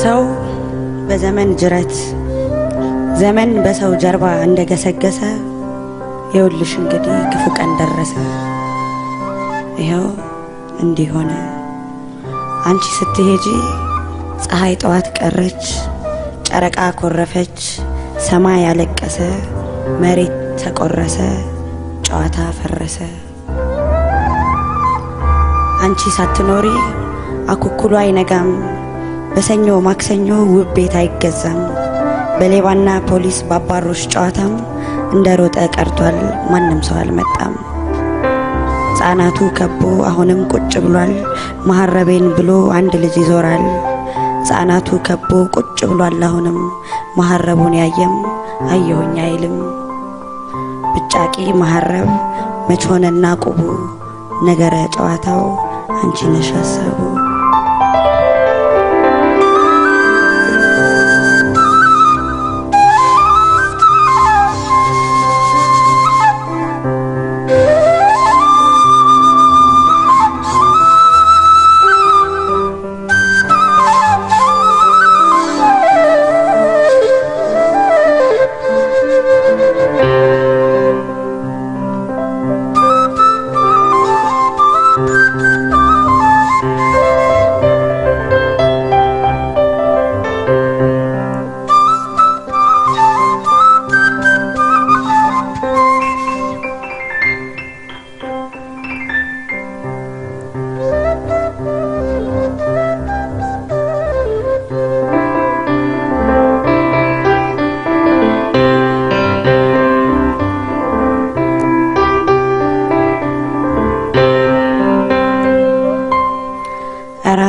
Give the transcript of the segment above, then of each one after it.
ሰው በዘመን ጅረት ዘመን በሰው ጀርባ እንደገሰገሰ ይኸውልሽ እንግዲህ ክፉ ቀን ደረሰ። ይኸው እንዲህ ሆነ። አንቺ ስትሄጂ ፀሐይ ጠዋት ቀረች፣ ጨረቃ ኮረፈች፣ ሰማይ ያለቀሰ፣ መሬት ተቆረሰ፣ ጨዋታ ፈረሰ። አንቺ ሳትኖሪ አኩኩሉ አይነጋም፣ በሰኞ ማክሰኞ ውብ ቤት አይገዛም። በሌባና ፖሊስ ባባሮች ጨዋታም እንደሮጠ ቀርቷል፣ ማንም ሰው አልመጣም። ሕፃናቱ ከቦ አሁንም ቁጭ ብሏል፣ መሐረቤን ብሎ አንድ ልጅ ይዞራል። ሕፃናቱ ከቦ ቁጭ ብሏል፣ አሁንም መሐረቡን ያየም አየሁኝ አይልም። ብጫቂ መሐረብ መች ሆነና ቁቡ፣ ነገረ ጨዋታው አንቺ ነሽ ሀሳቡ።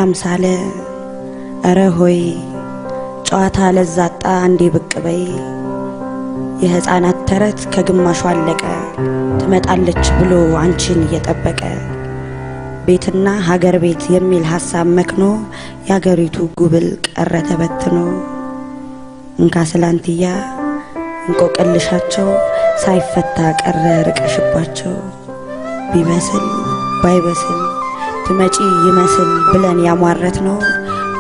አምሳለ እረ ሆይ ጨዋታ ለዛጣ እንዴ ብቅ በይ። የሕፃናት ተረት ከግማሹ አለቀ፣ ትመጣለች ብሎ አንቺን እየጠበቀ። ቤትና ሀገር ቤት የሚል ሐሳብ መክኖ ያገሪቱ ጉብል ቀረ ተበትኖ። እንካ ስላንትያ እንቆቅልሻቸው ሳይፈታ ቀረ ርቀሽባቸው። ቢበስል ባይበስል ትመጪ ይመስል ብለን ያሟረት ነው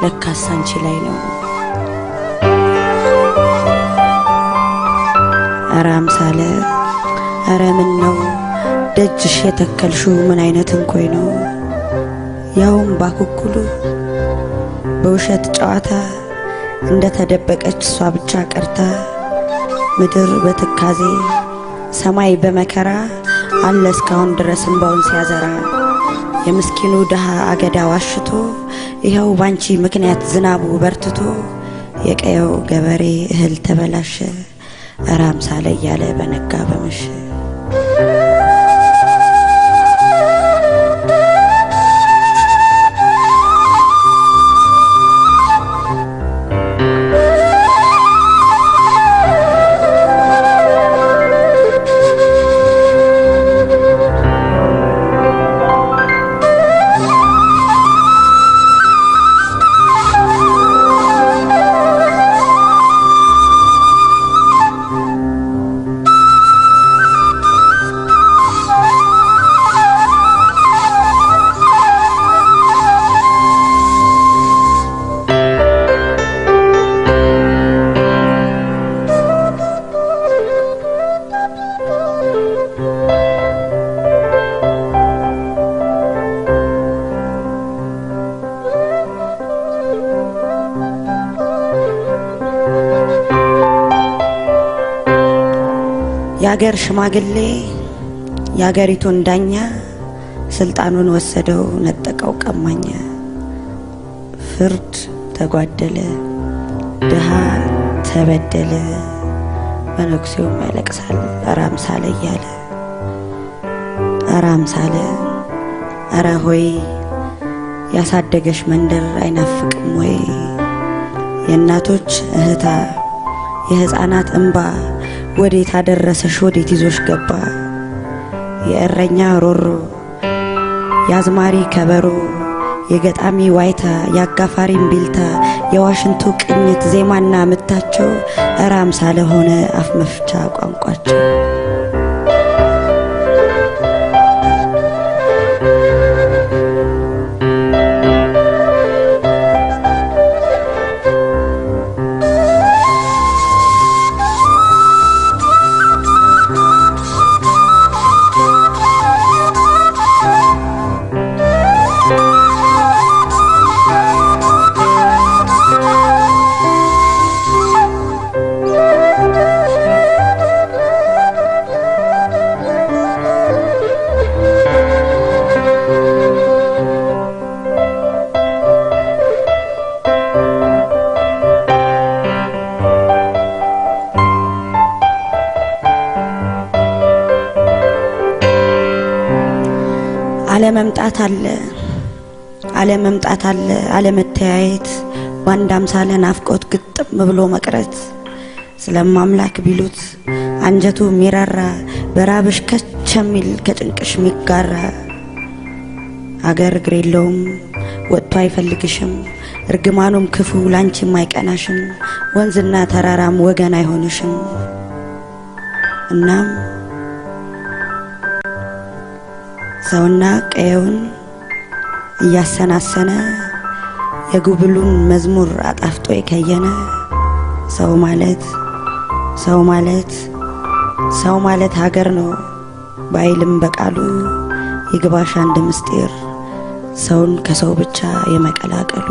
ለካስ አንቺ ላይ ነው። ኧረ አምሳለ ኧረ ምን ነው ደጅሽ የተከልሽው ምን አይነት እንኮይ ነው? ያውም ባኩኩሉ በውሸት ጨዋታ እንደ ተደበቀች እሷ ብቻ ቀርታ። ምድር በትካዜ ሰማይ በመከራ አለ እስካሁን ድረስ እንባውን ሲያዘራ። የምስኪኑ ድሃ አገዳ ዋሽቶ ይኸው ባንቺ ምክንያት ዝናቡ በርትቶ። የቀየው ገበሬ እህል ተበላሸ፣ ኧረ አምሳለ እያለ በነጋ በመሸ። ያገር ሽማግሌ ያገሪቱን ዳኛ ስልጣኑን ወሰደው ነጠቀው ቀማኛ። ፍርድ ተጓደለ ድሃ ተበደለ፣ መነኩሴውም ያለቅሳል ኧረ አምሳለ እያለ። ኧረ አምሳለ ኧረ ሆይ ያሳደገሽ መንደር አይናፍቅም ወይ? የእናቶች እህታ የሕፃናት እንባ ወዴት አደረሰሽ ወዴት ይዞሽ ገባ? የእረኛ ሮሮ የአዝማሪ ከበሮ የገጣሚ ዋይታ የአጋፋሪም ቢልታ የዋሽንቱ ቅኝት ዜማና ምታቸው ኧረ አምሳለ ሆነ አፍ መፍቻ ቋንቋቸው። አለመምጣት አለ አለመተያየት ባንድ አምሳለ ናፍቆት ግጥም ብሎ መቅረት ስለማምላክ ቢሉት አንጀቱ ሚራራ በራብሽ ከቸሚል ከጭንቅሽ ሚጋራ አገር እግር የለውም ወጥቶ አይፈልግሽም እርግማኑም ክፉ ላንቺም አይቀናሽም ወንዝና ተራራም ወገን አይሆንሽም። እናም ሰውና ቀየውን እያሰናሰነ የጉብሉን መዝሙር አጣፍጦ የከየነ ሰው ማለት ሀገር ነው ባይልም በቃሉ ይግባሽ አንድ ምስጢር ሰውን ከሰው ብቻ የመቀላቀሉ